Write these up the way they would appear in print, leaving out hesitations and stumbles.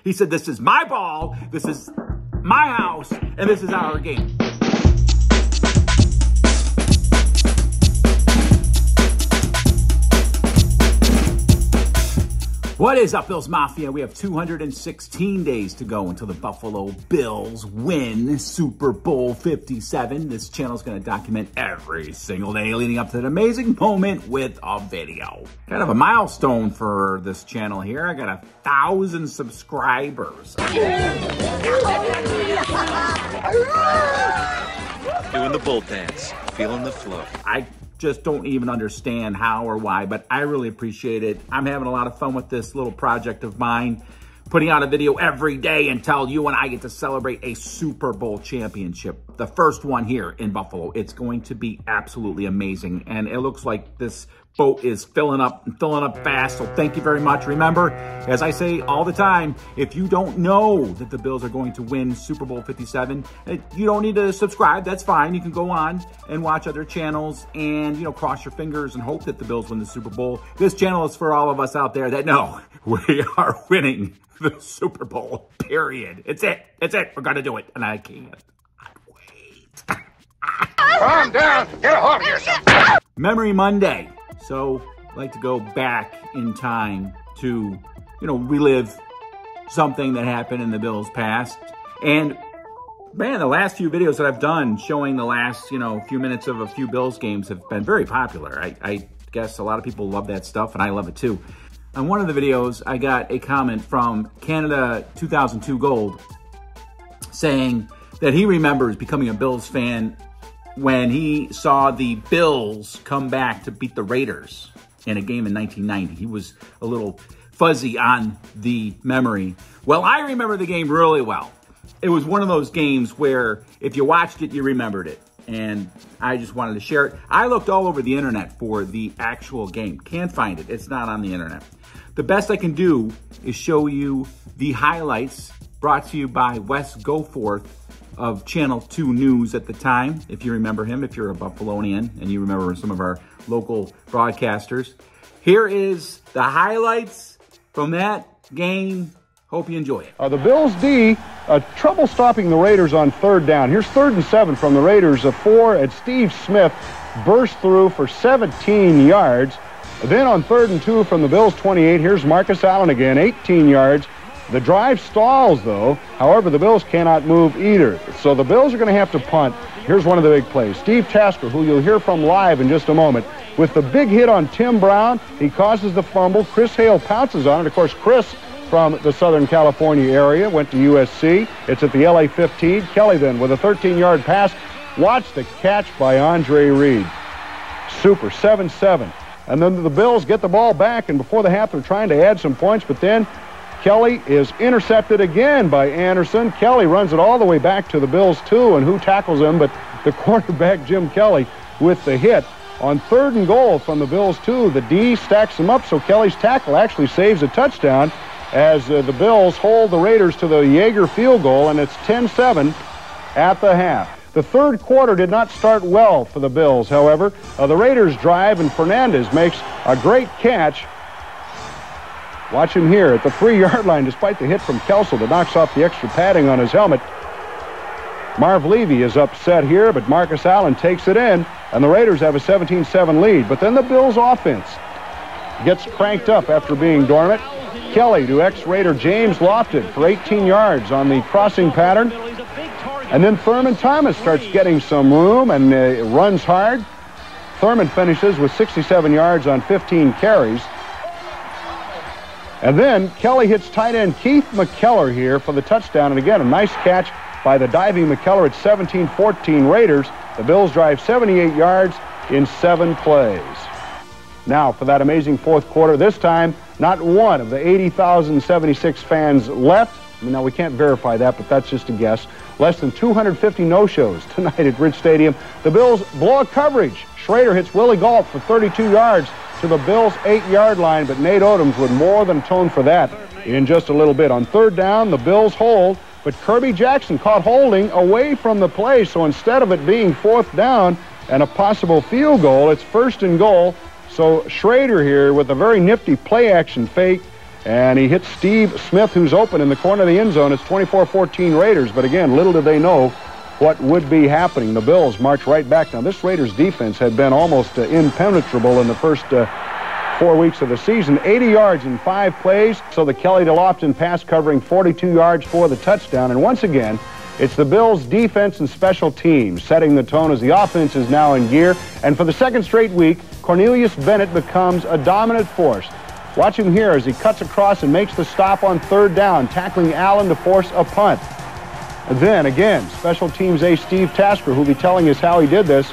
He said, this is my ball, this is my house, and this is our game. What is up, Bills Mafia? We have 216 days to go until the Buffalo Bills win Super Bowl 57. This channel is going to document every single day leading up to that amazing moment with a video. Kind of a milestone for this channel here. I got 1,000 subscribers. Doing the bull dance, feeling the flow. I just don't even understand how or why, but I really appreciate it. I'm having a lot of fun with this little project of mine, putting out a video every day until you and I get to celebrate a Super Bowl championship. The first one here in Buffalo. It's going to be absolutely amazing. And it looks like this boat is filling up fast. So thank you very much. Remember, as I say all the time, if you don't know that the Bills are going to win Super Bowl 57, you don't need to subscribe. That's fine. You can go on and watch other channels and, you know, cross your fingers and hope that the Bills win the Super Bowl. This channel is for all of us out there that know we are winning the Super Bowl, period. It's it. It's it. We're going to do it. And I can't wait. Calm down. Get a hold of yourself. Memory Monday. So I like to go back in time to, you know, relive something that happened in the Bills past. And man, the last few videos that I've done showing the last, you know, few minutes of a few Bills games have been very popular. I guess a lot of people love that stuff and I love it too. On one of the videos, I got a comment from Canada 2002 Gold saying that he remembers becoming a Bills fan when he saw the Bills come back to beat the Raiders in a game in 1990. He was a little fuzzy on the memory. Well, I remember the game really well. It was one of those games where if you watched it, you remembered it. And I just wanted to share it. I looked all over the internet for the actual game. Can't find it. It's not on the internet. The best I can do is show you the highlights brought to you by Wes Goforth of Channel 2 News at the time, if you remember him, if you're a Buffalonian and you remember some of our local broadcasters. Here is the highlights from that game. Hope you enjoy it. The Bills D, trouble stopping the Raiders on third down. Here's 3rd and 7 from the Raiders. 4 at Steve Smith burst through for 17 yards. Then on 3rd and 2 from the Bills 28, here's Marcus Allen again, 18 yards. The drive stalls, though. However, the Bills cannot move either. So the Bills are going to have to punt. Here's one of the big plays. Steve Tasker, who you'll hear from live in just a moment, with the big hit on Tim Brown. He causes the fumble. Chris Hale pounces on it. Of course, Chris from the Southern California area went to USC. It's at the LA 15. Kelly then with a 13-yard pass. Watch the catch by Andre Reed. Super, 7-7. And then the Bills get the ball back, and before the half, they're trying to add some points, but then Kelly is intercepted again by Anderson. Kelly runs it all the way back to the Bills' 2, and who tackles him but the quarterback, Jim Kelly, with the hit. On 3rd and goal from the Bills' 2, the D stacks them up, so Kelly's tackle actually saves a touchdown as the Bills hold the Raiders to the Jaeger field goal, and it's 10-7 at the half. The third quarter did not start well for the Bills, however. The Raiders drive, and Fernandez makes a great catch. Watch him here at the 3-yard line, despite the hit from Kelsel that knocks off the extra padding on his helmet. Marv Levy is upset here, but Marcus Allen takes it in, and the Raiders have a 17-7 lead. But then the Bills' offense gets cranked up after being dormant. Kelly to ex-Raider James Lofted for 18 yards on the crossing pattern. And then Thurman Thomas starts getting some room and runs hard. Thurman finishes with 67 yards on 15 carries. And then Kelly hits tight end Keith McKellar here for the touchdown. And again, a nice catch by the diving McKellar at 17-14 Raiders. The Bills drive 78 yards in 7 plays. Now for that amazing fourth quarter, this time not one of the 80,076 fans left. Now we can't verify that, but that's just a guess. Less than 250 no-shows tonight at Rich Stadium. The Bills blow a coverage. Schrader hits Willie Gault for 32 yards to the Bills' 8-yard line, but Nate Odoms would more than atone for that in just a little bit. On 3rd down, the Bills hold, but Kirby Jackson caught holding away from the play, so instead of it being 4th down and a possible field goal, it's 1st and goal. So Schrader here with a very nifty play-action fake And he hits Steve Smith, who's open in the corner of the end zone. It's 24-14 Raiders. But again, little did they know what would be happening. The Bills march right back. Now, this Raiders defense had been almost impenetrable in the first 4 weeks of the season. 80 yards in 5 plays. So the Kelly DeLofton pass covering 42 yards for the touchdown. And once again, it's the Bills' defense and special teams setting the tone as the offense is now in gear. And for the second straight week, Cornelius Bennett becomes a dominant force. Watch him here as he cuts across and makes the stop on third down, tackling Allen to force a punt. And then, again, special teams ace Steve Tasker, who'll be telling us how he did this,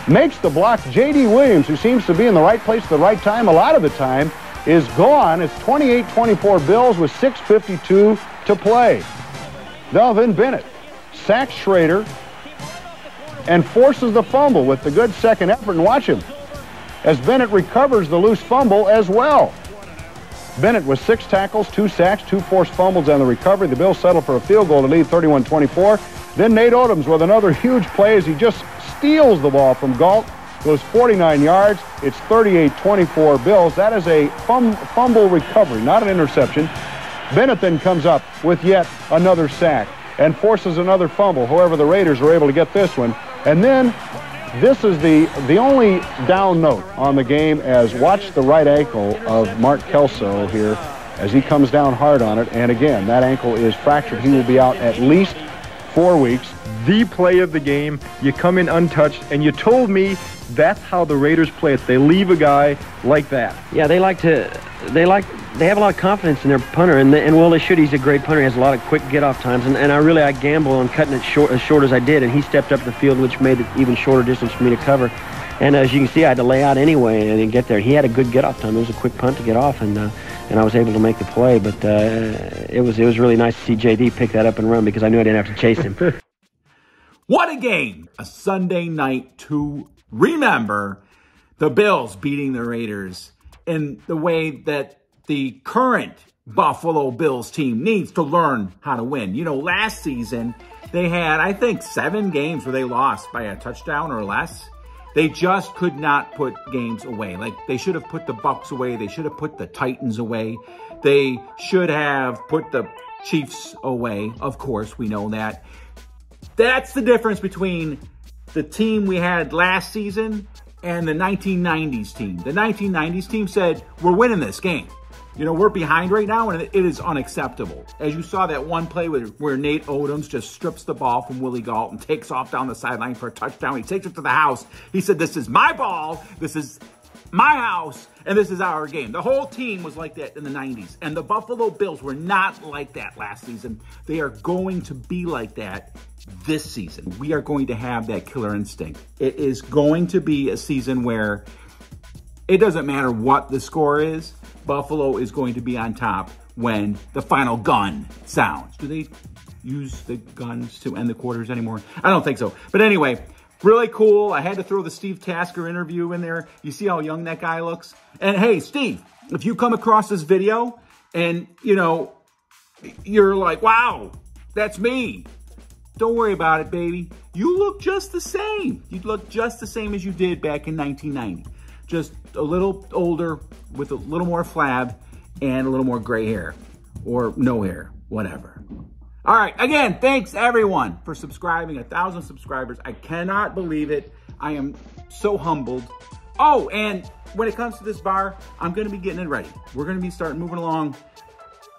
makes the block. J.D. Williams, who seems to be in the right place at the right time a lot of the time, is gone. It's 28-24 Bills with 6:52 to play. Then Bennett sacks Schrader and forces the fumble with the good second effort. And watch him as Bennett recovers the loose fumble as well. Bennett with 6 tackles, 2 sacks, 2 forced fumbles on the recovery. The Bills settle for a field goal to lead 31-24. Then Nate Odoms with another huge play as he just steals the ball from Galt. Goes 49 yards. It's 38-24 Bills. That is a fumble recovery, not an interception. Bennett then comes up with yet another sack and forces another fumble. However, the Raiders are able to get this one. And then this is the only down note on the game, as watch the right ankle of Mark Kelso here as he comes down hard on it. And again, that ankle is fractured. He will be out at least 4 weeks. The play of the game, you come in untouched, and you told me that's how the Raiders play it. They leave a guy like that. Yeah, they have a lot of confidence in their punter, and well, they should. He's a great punter. He has a lot of quick get-off times, and I gamble on cutting it as short as I did, and he stepped up the field, which made it even shorter distance for me to cover. And as you can see, I had to lay out anyway and get there. He had a good get-off time. It was a quick punt to get off, and I was able to make the play. But it was really nice to see J.D. pick that up and run, because I knew I didn't have to chase him. What a game! A Sunday night to remember. The Bills beating the Raiders in the way that the current Buffalo Bills team needs to learn how to win. You know, last season, they had, I think, 7 games where they lost by a touchdown or less. They just could not put games away. Like, they should have put the Bucs away. They should have put the Titans away. They should have put the Chiefs away. Of course, we know that. That's the difference between the team we had last season and the 1990s team. The 1990s team said, we're winning this game. You know, we're behind right now, and it is unacceptable. As you saw that one play where Nate Odoms just strips the ball from Willie Galt and takes off down the sideline for a touchdown. He takes it to the house. He said, this is my ball. This is my house, and this is our game. The whole team was like that in the 90s, and the Buffalo Bills were not like that last season. They are going to be like that this season. We are going to have that killer instinct. It is going to be a season where it doesn't matter what the score is. Buffalo is going to be on top when the final gun sounds. Do they use the guns to end the quarters anymore? I don't think so. But anyway, really cool. I had to throw the Steve Tasker interview in there. You see how young that guy looks? And hey, Steve, if you come across this video and, you know, you're like, wow, that's me. Don't worry about it, baby. You look just the same. You look just the same as you did back in 1990. Just a little older with a little more flab and a little more gray hair or no hair, whatever. All right, again, thanks everyone for subscribing. 1,000 subscribers. I cannot believe it. I am so humbled. Oh, and when it comes to this bar, I'm going to be getting it ready. We're going to be starting moving along.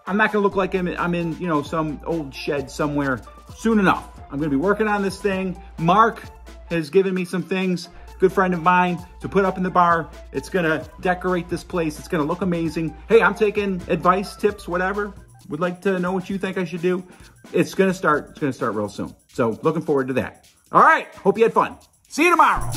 I'm not going to look like I'm in, you know, some old shed somewhere soon enough. I'm going to be working on this thing. Mark has given me some things, good friend of mine, to put up in the bar. It's going to decorate this place. It's going to look amazing. Hey, I'm taking advice, tips, whatever. Would like to know what you think I should do. It's going to start real soon. So looking forward to that. All right. Hope you had fun. See you tomorrow.